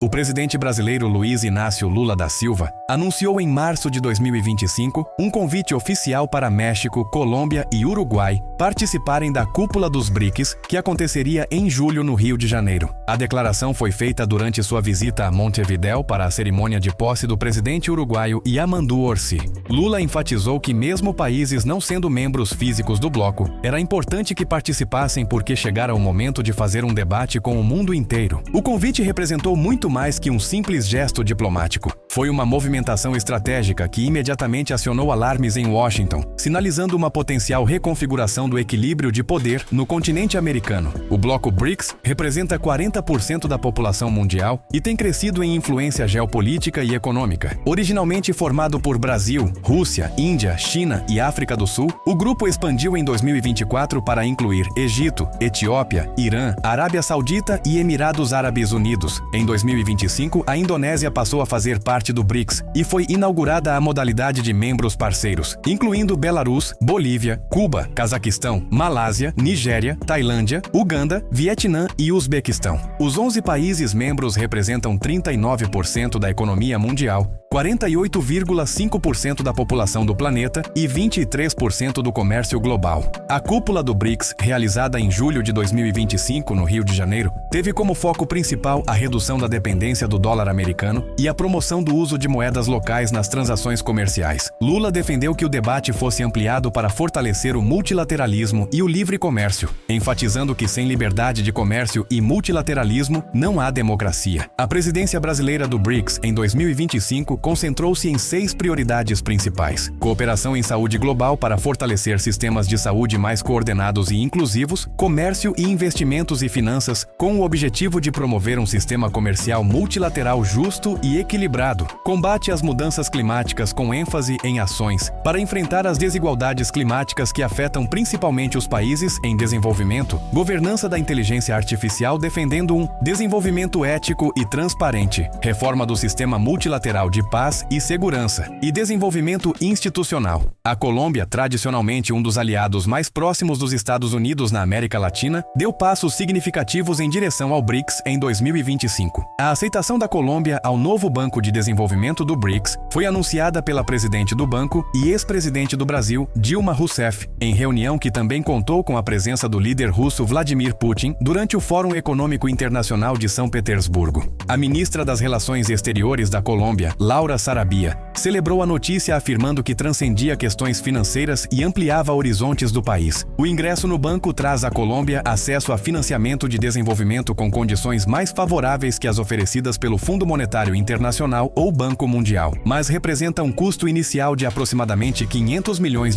O presidente brasileiro Luiz Inácio Lula da Silva anunciou em março de 2025 um convite oficial para México, Colômbia e Uruguai participarem da Cúpula dos BRICS, que aconteceria em julho no Rio de Janeiro. A declaração foi feita durante sua visita a Montevidéu para a cerimônia de posse do presidente uruguaio Yamandu Orsi. Lula enfatizou que mesmo países não sendo membros físicos do bloco, era importante que participassem porque chegara o momento de fazer um debate com o mundo inteiro. O convite representou muito mais que um simples gesto diplomático. Foi uma movimentação estratégica que imediatamente acionou alarmes em Washington, sinalizando uma potencial reconfiguração do equilíbrio de poder no continente americano. O bloco BRICS representa 40% da população mundial e tem crescido em influência geopolítica e econômica. Originalmente formado por Brasil, Rússia, Índia, China e África do Sul, o grupo expandiu em 2024 para incluir Egito, Etiópia, Irã, Arábia Saudita e Emirados Árabes Unidos. Em 2025, a Indonésia passou a fazer parte do BRICS e foi inaugurada a modalidade de membros parceiros, incluindo Belarus, Bolívia, Cuba, Cazaquistão, Malásia, Nigéria, Tailândia, Uganda, Vietnã e Uzbequistão. Os 11 países membros representam 39% da economia mundial, 48,5% da população do planeta e 23% do comércio global. A cúpula do BRICS, realizada em julho de 2025 no Rio de Janeiro, teve como foco principal a redução da dependência do dólar americano e a promoção do uso de moedas locais nas transações comerciais. Lula defendeu que o debate fosse ampliado para fortalecer o multilateralismo e o livre comércio, enfatizando que sem liberdade de comércio e multilateralismo não há democracia. A presidência brasileira do BRICS em 2025 concentrou-se em 6 prioridades principais: cooperação em saúde global para fortalecer sistemas de saúde mais coordenados e inclusivos, comércio e investimentos e finanças, com o objetivo de promover um sistema comercial multilateral justo e equilibrado, combate às mudanças climáticas com ênfase em ações para enfrentar as desigualdades climáticas que afetam principalmente os países em desenvolvimento, governança da inteligência artificial defendendo um desenvolvimento ético e transparente, reforma do sistema multilateral de paz e segurança e desenvolvimento institucional. A Colômbia, tradicionalmente um dos aliados mais próximos dos Estados Unidos na América Latina, deu passos significativos em direção ao BRICS em 2025. A aceitação da Colômbia ao novo Banco de Desenvolvimento do BRICS foi anunciada pela presidente do banco e ex-presidente do Brasil, Dilma Rousseff, em reunião que também contou com a presença do líder russo Vladimir Putin durante o Fórum Econômico Internacional de São Petersburgo. A ministra das Relações Exteriores da Colômbia, Laura Sarabia, celebrou a notícia afirmando que transcendia questões financeiras e ampliava horizontes do país. O ingresso no banco traz à Colômbia acesso a financiamento de desenvolvimento com condições mais favoráveis que as oferecidas pelo Fundo Monetário Internacional ou Banco Mundial, mas representa um custo inicial de aproximadamente $500 milhões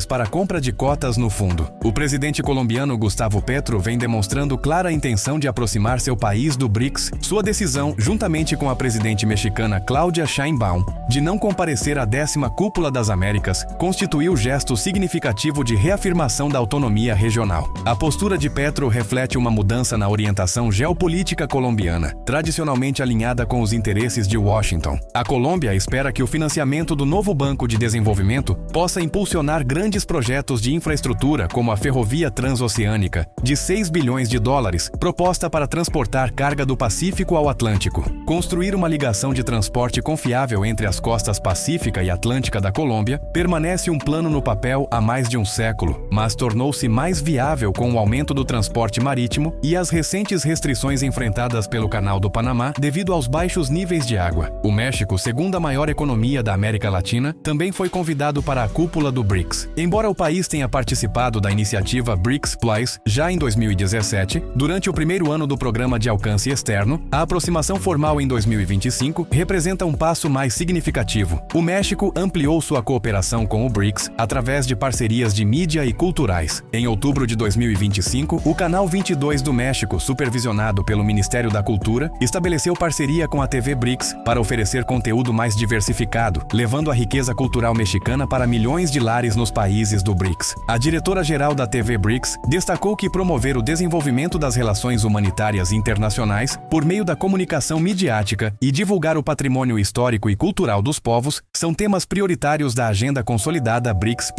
para a compra de cotas no fundo. O presidente colombiano Gustavo Petro vem demonstrando clara intenção de aproximar seu país do BRICS. Sua decisão, juntamente com a presidente mexicana Claudia Sheinbaum, de não comparecer à 10ª Cúpula das Américas, constituiu gesto significativo de reafirmação da autonomia regional. A postura de Petro reflete uma mudança na orientação geopolítica colombiana, tradicionalmente alinhada com os interesses de Washington. A Colômbia espera que o financiamento do novo Banco de Desenvolvimento possa impulsionar grandes projetos de infraestrutura como a ferrovia transoceânica, de $6 bilhões, proposta para transportar carga do Pacífico ao Atlântico. Construir uma ligação de transporte confiável entre as costas Pacífica e Atlântica da Colômbia permanece um plano no papel há mais de um século, mas tornou-se mais viável com o aumento do transporte marítimo e as recentes restrições enfrentadas pelo Canal do Panamá devido aos baixos níveis de água. O México, segunda maior economia da América Latina, também foi convidado para a cúpula do BRICS. Embora o país tenha participado da iniciativa BRICS Plus já em 2017, durante o primeiro ano do programa de alcance externo, a aproximação formal em 2025 representa um passo mais significativo. O México ampliou sua cooperação com o BRICS através de parcerias de mídia e culturais. Em outubro de 2025, o Canal 22 do México, supervisionado pelo Ministério da Cultura, estabeleceu parceria com a TV BRICS para oferecer conteúdo mais diversificado, levando a riqueza cultural mexicana para milhões de lares nos países do BRICS. A diretora-geral da TV BRICS destacou que promover o desenvolvimento das relações humanitárias internacionais por meio da comunicação midiática e divulgar o patrimônio histórico e cultural dos povos são temas prioritários da agenda consolidada BRICS+.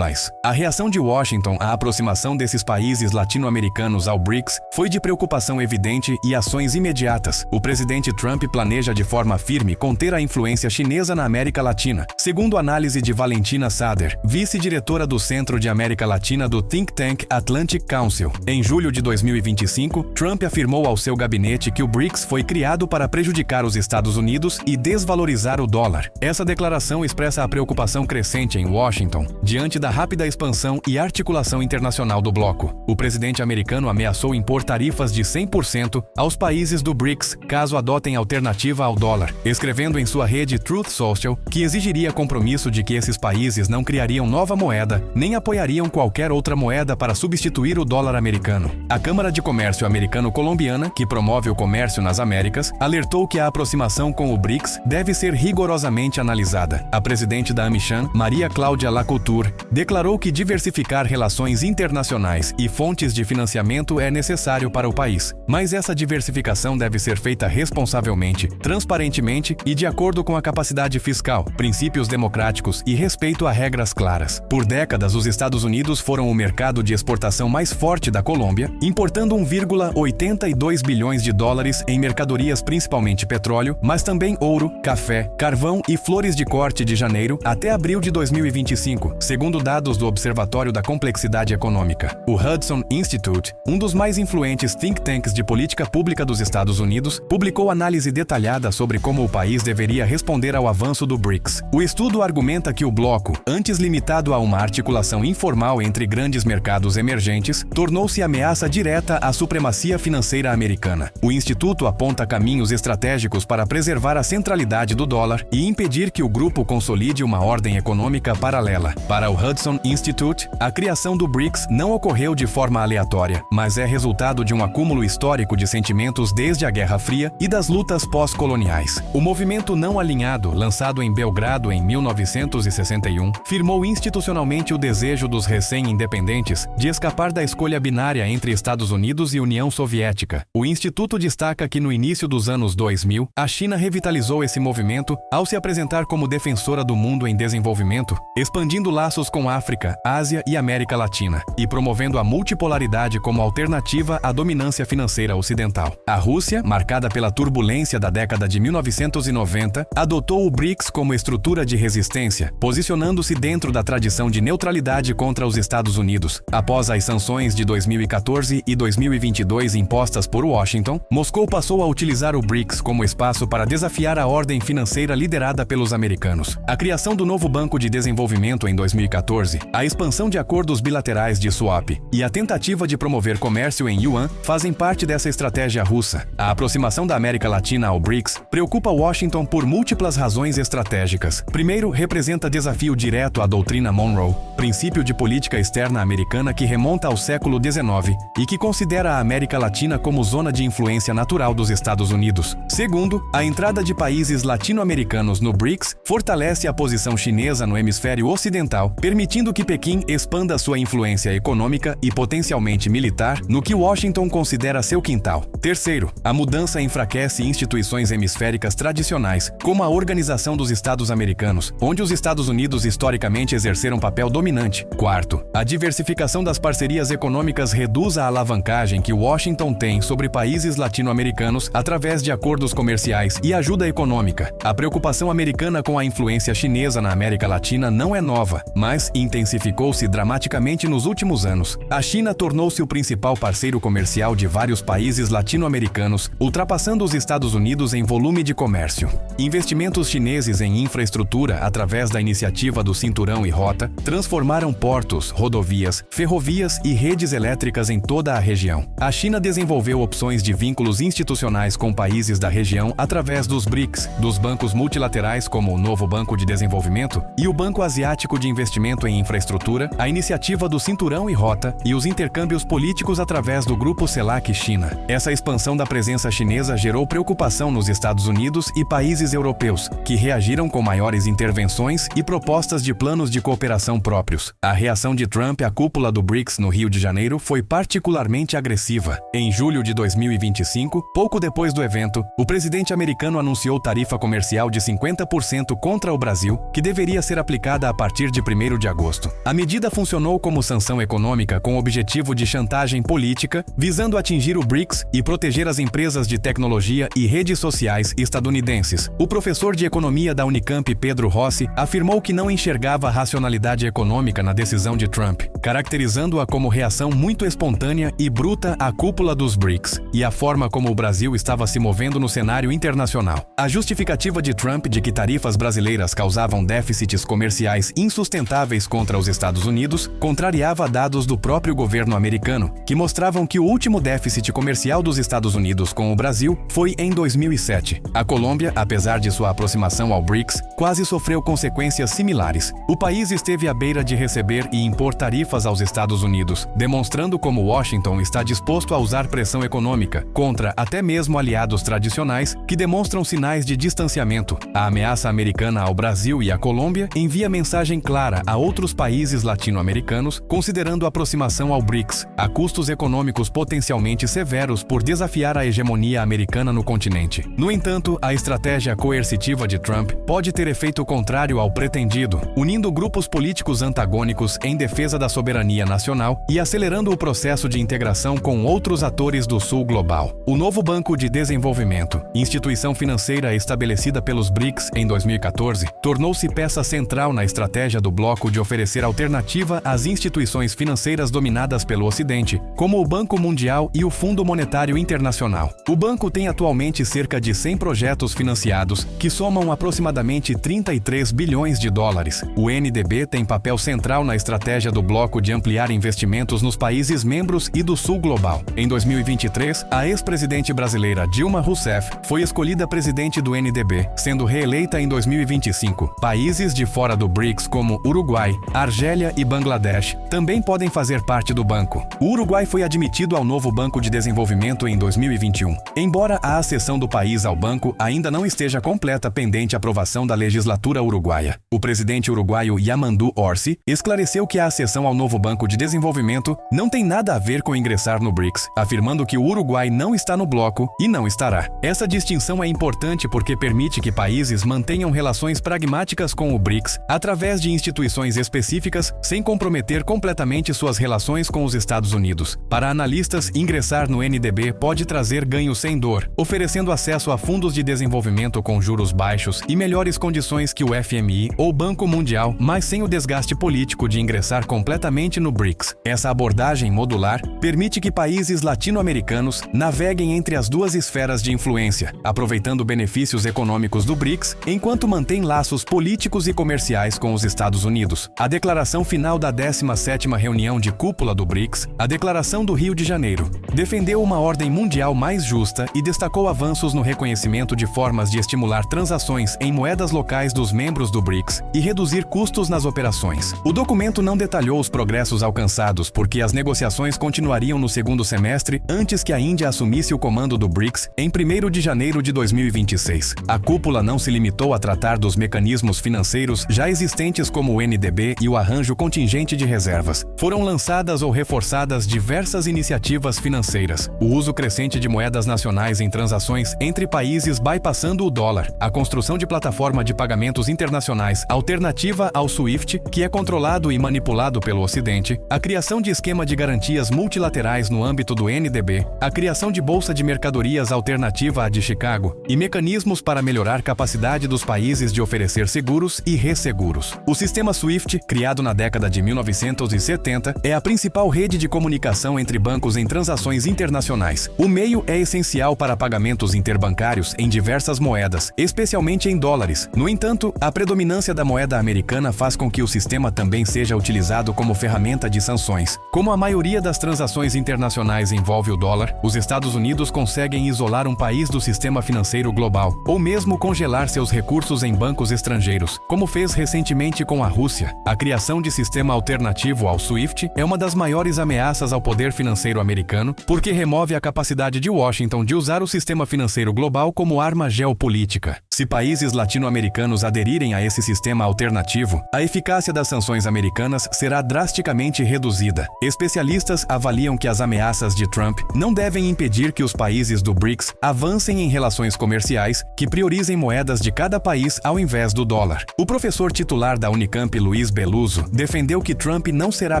A reação de Washington à aproximação desses países latino-americanos ao BRICS foi de preocupação evidente e ações imediatas. O presidente Trump planeja de forma firme conter a influência chinesa na América Latina, segundo análise de Valentina Sader, vice-diretora do Centro de América Latina do think tank Atlantic Council. Em julho de 2025, Trump afirmou ao seu gabinete que o BRICS foi criado para prejudicar os Estados Unidos e desvalorizar o dólar. Essa declaração expressa a preocupação crescente em Washington diante da rápida expansão e articulação internacional do bloco. O presidente americano ameaçou impor tarifas de 100% aos países do BRICS caso adotem alternativa ao dólar, escrevendo em sua rede Truth Social que exigiria compromisso de que esses países não criariam nova moeda nem apoiariam qualquer outra moeda para substituir o dólar americano. A Câmara de Comércio Americano-Colombiana, que promove o comércio nas Américas, alertou que a aproximação com o BRICS deve ser rigorosamente analisada. A presidente da AmCham, Maria Cláudia Lacouture, declarou que diversificar relações internacionais e fontes de financiamento é necessário para o país, mas essa diversificação deve ser feita responsavelmente, transparentemente e de acordo com a capacidade fiscal, princípios democráticos e respeito a regras claras. Por décadas, os Estados Unidos foram o mercado de exportação mais forte da Colômbia, importando 1,82 bilhões de dólares em mercadorias, principalmente petróleo, mas também ouro, café, carvão e flores de corte de janeiro até abril de 2025, segundo dados do Observatório da Complexidade Econômica. O Hudson Institute, um dos mais influentes think tanks de política pública dos Estados Unidos, publicou análise detalhada sobre como o país deveria responder ao avanço do BRICS. O estudo argumenta que o bloco, antes limitado a uma articulação informal entre grandes mercados emergentes, tornou-se ameaça direta à supremacia financeira americana. O instituto aponta caminhos estratégicos para preservar a centralidade do dólar e impedir que o grupo consolide uma ordem econômica paralela. Para o Hudson Institute, a criação do BRICS não ocorreu de forma aleatória, mas é resultado de um acúmulo histórico de sentimentos desde a Guerra Fria e das lutas pós-coloniais. O movimento não alinhado, lançado em Belgrado em 1961, firmou institucionalmente o desejo dos recém-independentes de escapar da escolha binária entre Estados Unidos e União Soviética. O Instituto destaca que no início dos anos 2000, a China revitalizou esse movimento ao se apresentar como defensora do mundo em desenvolvimento, expandindo laços com África, Ásia e América Latina, e promovendo a multipolaridade como alternativa à dominância financeira ocidental. A Rússia, marcada pela turbulência da década de 1990, adotou o BRICS como estrutura de resistência, posicionando-se dentro da tradição de neutralidade contra os Estados Unidos. Após as sanções de 2014 e 2022 impostas por Washington, Moscou passou a utilizar o BRICS como espaço para desafiar a ordem financeira liderada pelos americanos. A criação do novo Banco de Desenvolvimento em 2014, a expansão de acordos bilaterais de swap e a tentativa de promover comércio em yuan fazem parte dessa estratégia russa. A aproximação da América Latina ao BRICS preocupa Washington por múltiplas razões estratégicas. Primeiro, representa desafio direto à doutrina Monroe, princípio de política externa americana que remonta ao século XIX e que considera a América Latina como zona de influência natural dos Estados Unidos. Segundo, a entrada de países latino-americanos no BRICS fortalece a posição chinesa no hemisfério ocidental, permitindo que Pequim expanda sua influência econômica e potencialmente militar no que Washington considera seu quintal. Terceiro, a mudança enfraquece instituições hemisféricas tradicionais, como a Organização dos Estados Americanos, onde os Estados Unidos historicamente exerceram papel dominante. Quarto, a diversificação das parcerias econômicas reduz a alavancagem que Washington tem sobre países latino-americanos através de acordos comerciais e ajuda econômica. A preocupação americana com a influência chinesa na América Latina não é nova, mas intensificou-se dramaticamente nos últimos anos. A China tornou-se o principal parceiro comercial de vários países latino-americanos, ultrapassando os Estados Unidos em volume de comércio. Investimentos chineses em infraestrutura através da iniciativa do Cinturão e Rota transformaram portos, rodovias, ferrovias e redes elétricas em toda a região. A China desenvolveu opções de vínculos institucionais com países da região através dos BRICS, dos bancos multilaterais como o Novo Banco de Desenvolvimento e o Banco Asiático de Investimento em Infraestrutura, a iniciativa do Cinturão e Rota e os intercâmbios políticos através do Grupo CELAC-China. Essa expansão da presença chinesa gerou preocupação nos Estados Unidos e países europeus, que reagiram com maiores intervenções e propostas de planos de cooperação próprios. A reação de Trump à cúpula do BRICS no Rio de Janeiro foi particularmente agressiva. Em julho de 2025, pouco depois do evento, o presidente americano anunciou tarifa comercial de 50% 10% contra o Brasil, que deveria ser aplicada a partir de 1º de agosto. A medida funcionou como sanção econômica com o objetivo de chantagem política, visando atingir o BRICS e proteger as empresas de tecnologia e redes sociais estadunidenses. O professor de economia da Unicamp, Pedro Rossi, afirmou que não enxergava racionalidade econômica na decisão de Trump, caracterizando-a como reação muito espontânea e bruta à cúpula dos BRICS e a forma como o Brasil estava se movendo no cenário internacional. A justificativa de Trump de que tarifas brasileiras causavam déficits comerciais insustentáveis contra os Estados Unidos contrariava dados do próprio governo americano, que mostravam que o último déficit comercial dos Estados Unidos com o Brasil foi em 2007. A Colômbia, apesar de sua aproximação ao BRICS, quase sofreu consequências similares. O país esteve à beira de receber e impor tarifas aos Estados Unidos, demonstrando como Washington está disposto a usar pressão econômica contra até mesmo aliados tradicionais que demonstram sinais de distanciamento. A ameaça americana ao Brasil e à Colômbia envia mensagem clara a outros países latino-americanos, considerando a aproximação ao BRICS, a custos econômicos potencialmente severos por desafiar a hegemonia americana no continente. No entanto, a estratégia coercitiva de Trump pode ter efeito contrário ao pretendido, unindo grupos políticos antagônicos em defesa da soberania nacional e acelerando o processo de integração com outros atores do Sul global. O novo Banco de Desenvolvimento, instituição financeira estabelecida pelos BRICS em 2014, tornou-se peça central na estratégia do bloco de oferecer alternativa às instituições financeiras dominadas pelo Ocidente, como o Banco Mundial e o Fundo Monetário Internacional. O banco tem atualmente cerca de 100 projetos financiados, que somam aproximadamente 33 bilhões de dólares. O NDB tem papel central na estratégia do bloco de ampliar investimentos nos países membros e do Sul global. Em 2023, a ex-presidente brasileira Dilma Rousseff foi escolhida presidente do NDB, sendo reeleita em 2025. Países de fora do BRICS como Uruguai, Argélia e Bangladesh também podem fazer parte do banco. O Uruguai foi admitido ao novo Banco de Desenvolvimento em 2021. Embora a acessão do país ao banco ainda não esteja completa pendente aprovação da legislatura uruguaia. O presidente uruguaio Yamandu Orsi esclareceu que a acessão ao novo Banco de Desenvolvimento não tem nada a ver com ingressar no BRICS, afirmando que o Uruguai não está no bloco e não estará. Essa distinção é importante porque permite que países mantenham relações pragmáticas com o BRICS através de instituições específicas, sem comprometer completamente suas relações com os Estados Unidos. Para analistas, ingressar no NDB pode trazer ganhos sem dor, oferecendo acesso a fundos de desenvolvimento com juros baixos e melhores condições que o FMI ou Banco Mundial, mas sem o desgaste político de ingressar completamente no BRICS. Essa abordagem modular permite que países latino-americanos naveguem entre as duas esferas de influência, aproveitando benefícios econômicos do BRICS, enquanto mantém laços políticos e comerciais com os Estados Unidos. A declaração final da 17ª reunião de cúpula do BRICS, a Declaração do Rio de Janeiro, defendeu uma ordem mundial mais justa e destacou avanços no reconhecimento de formas de estimular transações em moedas locais dos membros do BRICS e reduzir custos nas operações. O documento não detalhou os progressos alcançados porque as negociações continuariam no segundo semestre antes que a Índia assumisse o comando do BRICS em 1º de janeiro de 2026. A cúpula não se limitou a tratar dos mecanismos financeiros já existentes como o NDB e o arranjo contingente de reservas. Foram lançadas ou reforçadas diversas iniciativas financeiras. O uso crescente de moedas nacionais em transações entre países bypassando o dólar, a construção de plataforma de pagamentos internacionais alternativa ao SWIFT, que é controlado e manipulado pelo Ocidente, a criação de esquema de garantias multilaterais no âmbito do NDB, a criação de bolsa de mercadorias alternativa à de Chicago e mecanismos para melhorar a capacidade dos países de oferecer seguros e resseguros. O sistema SWIFT, criado na década de 1970, é a principal rede de comunicação entre bancos em transações internacionais. O meio é essencial para pagamentos interbancários em diversas moedas, especialmente em dólares. No entanto, a predominância da moeda americana faz com que o sistema também seja utilizado como ferramenta de sanções. Como a maioria das transações internacionais envolve o dólar, os Estados Unidos conseguem isolar um país do sistema financeiro global, ou mesmo congelar seus recursos em bancos estrangeiros, como fez recentemente com a Rússia. A criação de sistema alternativo ao SWIFT é uma das maiores ameaças ao poder financeiro americano, porque remove a capacidade de Washington de usar o sistema financeiro global como arma geopolítica. Se países latino-americanos aderirem a esse sistema alternativo, a eficácia das sanções americanas será drasticamente reduzida. Especialistas avaliam que as ameaças de Trump não devem impedir que os países do BRICS avancem em relações comerciais que priorizem moedas de cada país ao invés do dólar. O professor titular da Unicamp, Luiz Beluso, defendeu que Trump não será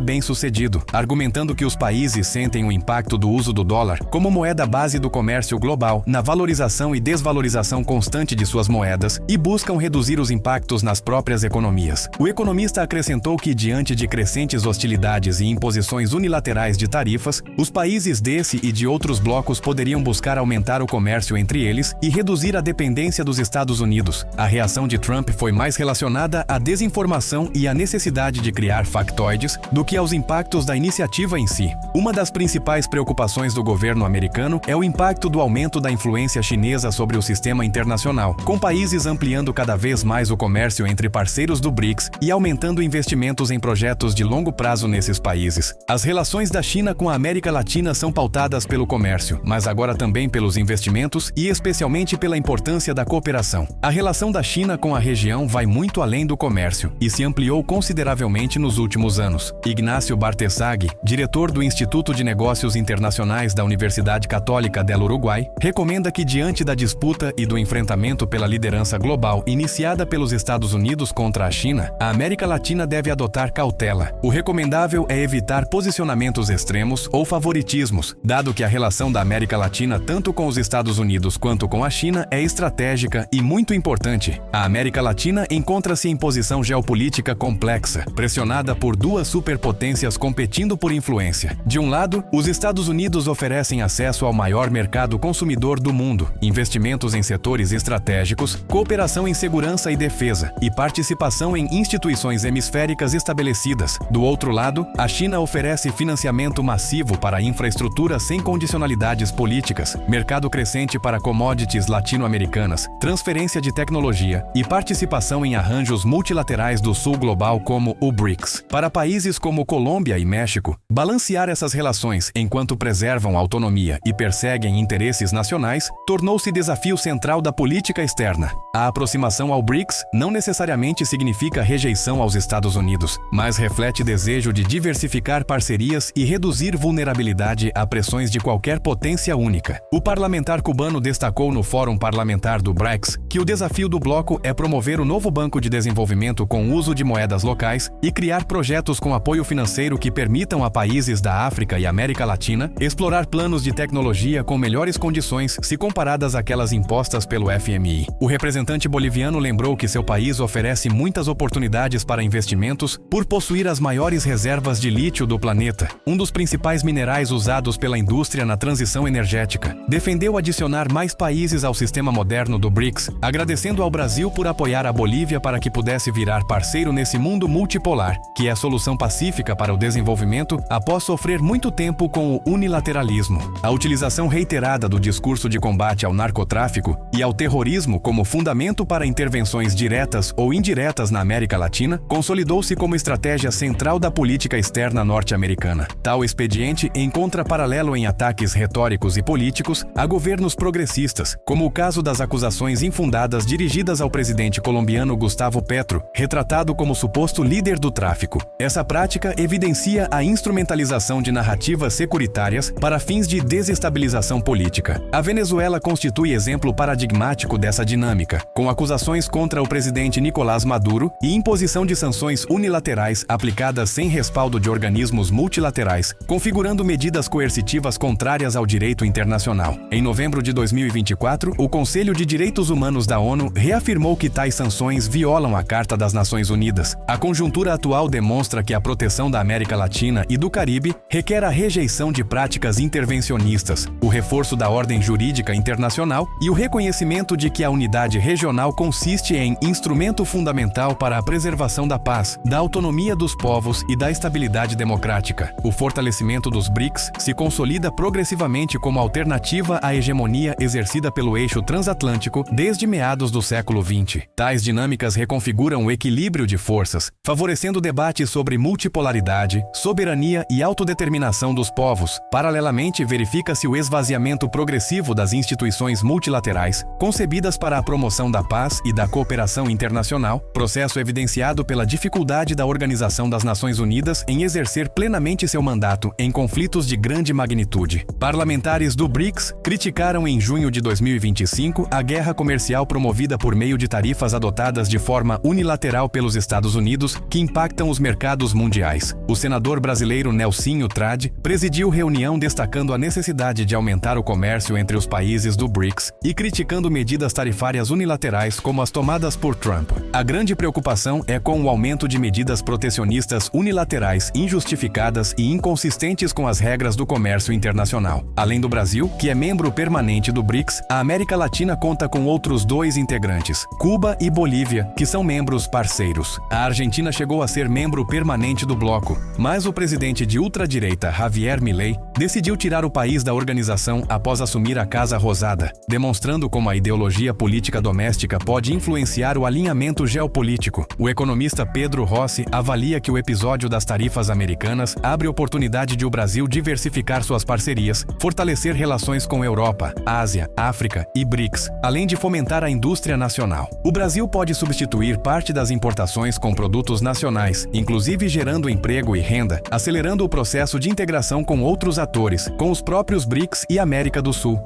bem-sucedido, argumentando que os países sentem o impacto do uso do dólar como moeda base do comércio global na valorização e desvalorização constante de suas moedas e buscam reduzir os impactos nas próprias economias. O economista acrescentou que, diante de crescentes hostilidades e imposições unilaterais de tarifas, os países desse e de outros blocos poderiam buscar aumentar o comércio entre eles e reduzir a dependência dos Estados Unidos. A reação de Trump foi mais relacionada à desinformação e à necessidade de criar factoides do que aos impactos da iniciativa em si. Uma das principais preocupações do governo americano é o impacto do aumento da influência chinesa sobre o sistema internacional, com países ampliando cada vez mais o comércio entre parceiros do BRICS e aumentando investimentos em projetos de longo prazo nesses países. As relações da China com a América Latina são pautadas pelo comércio, mas agora também pelos investimentos e especialmente pela importância da cooperação. A relação da China com a região vai muito além do comércio e se ampliou consideravelmente nos últimos anos. Ignacio Bartesagui, diretor do Instituto de Negócios Internacionais da Universidade Católica del Uruguai, recomenda que, diante da disputa e do enfrentamento pela liderança global iniciada pelos Estados Unidos contra a China, a América Latina deve adotar cautela. O recomendável é evitar posicionamentos extremos ou favoritismos, dado que a relação da América Latina tanto com os Estados Unidos quanto com a China é estratégica e muito importante. A América Latina encontra-se em posição geopolítica complexa, pressionada por duas superpotências competindo por influência. De um lado, os Estados Unidos oferecem acesso ao maior mercado consumidor do mundo, investimentos em setores estratégicos, cooperação em segurança e defesa e participação em instituições hemisféricas estabelecidas. Do outro lado, a China oferece financiamento massivo para a infraestrutura sem condicionalidades políticas, mercado crescente para commodities latino-americanas, transferência de tecnologia e participação em arranjos multilaterais do sul global como o BRICS. Para países como Colômbia e México, balancear essas relações enquanto preservam autonomia e perseguem interesses nacionais tornou-se desafio central da política externa. A aproximação ao BRICS não necessariamente significa rejeição aos Estados Unidos, mas reflete desejo de diversificar parcerias e reduzir vulnerabilidade a pressões de qualquer potência única. O parlamentar cubano destacou no Fórum Parlamentar do BRICS que o desafio do bloco é promover o novo Banco de Desenvolvimento com uso de moedas locais e criar projetos com apoio financeiro que permitam a países da África e América Latina explorar planos de tecnologia com melhores condições se comparadas àquelas impostas pelo FMI. O representante boliviano lembrou que seu país oferece muitas oportunidades para investimentos por possuir as maiores reservas de lítio do planeta, um dos principais minerais usados pela indústria na transição energética. Defendeu adicionar mais países ao sistema moderno do BRICS, agradecendo ao Brasil por apoiar a Bolívia para que pudesse virar parceiro nesse mundo multipolar, que é a solução pacífica para o desenvolvimento após sofrer muito tempo com o unilateralismo. A utilização reiterada do discurso de combate ao narcotráfico e ao terrorismo como fundamento para intervenções diretas ou indiretas na América Latina consolidou-se como estratégia central da política externa norte-americana. Tal expediente encontra paralelo em ataques retóricos e políticos a governos progressistas, como o caso das acusações infundadas dirigidas ao presidente colombiano Gustavo Petro, retratado como suposto líder do tráfico. Essa prática evidencia a instrumentalização de narrativas securitárias para fins de desestabilização política. A Venezuela constitui exemplo paradigmático dessa dinâmica, com acusações contra o presidente Nicolás Maduro e imposição de sanções unilaterais aplicadas sem respaldo de organismos multilaterais, configurando medidas coercitivas contrárias ao direito internacional. Em novembro de 2024, o Conselho de Direitos Humanos da ONU reafirmou que tais sanções violam a Carta das Nações Unidas. A conjuntura atual demonstra que a proteção da América Latina e do Caribe requer a rejeição de práticas intervencionistas, o reforço da ordem jurídica internacional e o reconhecimento de que a unidade regional consiste em instrumento fundamental para a preservação da paz, da autonomia dos povos e da estabilidade democrática. O fortalecimento dos BRICS se consolida progressivamente como alternativa à hegemonia exercida pelo eixo transatlântico desde meados do século XX. Tais dinâmicas reconfiguram o equilíbrio de forças, favorecendo debates sobre multipolaridade, soberania e autodeterminação dos povos. Paralelamente, verifica-se o esvaziamento progressivo das instituições multilaterais, concebidas para a promoção da paz e da cooperação internacional, processo evidenciado pela dificuldade da Organização das Nações Unidas em exercer plenamente seu mandato em conflitos de grande magnitude. Parlamentares do BRICS criticaram em junho de 2025 a guerra comercial promovida por meio de tarifas adotadas de forma unilateral pelos Estados Unidos que impactam os mercados mundiais. O senador brasileiro Nelsinho Trade presidiu reunião destacando a necessidade de aumentar o comércio entre os países do BRICS e criticando medidas tarifárias unilaterais como as tomadas por Trump. A grande preocupação é com o aumento de medidas protecionistas unilaterais injustificadas e inconsistentes com as regras do comércio internacional. Além do Brasil, que é membro permanente do BRICS, a América Latina conta com outros 2 integrantes, Cuba e Bolívia, que são membros parceiros. A Argentina chegou a ser membro permanente do bloco, mas o presidente de ultradireita Javier Milei decidiu tirar o país da organização após assumir a Casa Rosada, demonstrando como a ideologia política doméstica pode influenciar o alinhamento geopolítico. O economista Pedro Rossi avalia que o episódio das tarifas americanas abre oportunidade de o Brasil diversificar suas parcerias, fortalecer relações com Europa, Ásia, África e BRICS, além de fomentar a indústria nacional. O Brasil pode substituir parte das importações com produtos nacionais, inclusive gerando emprego e renda, acelerando o processo de integração com outros atores, com os próprios BRICS e América do Sul.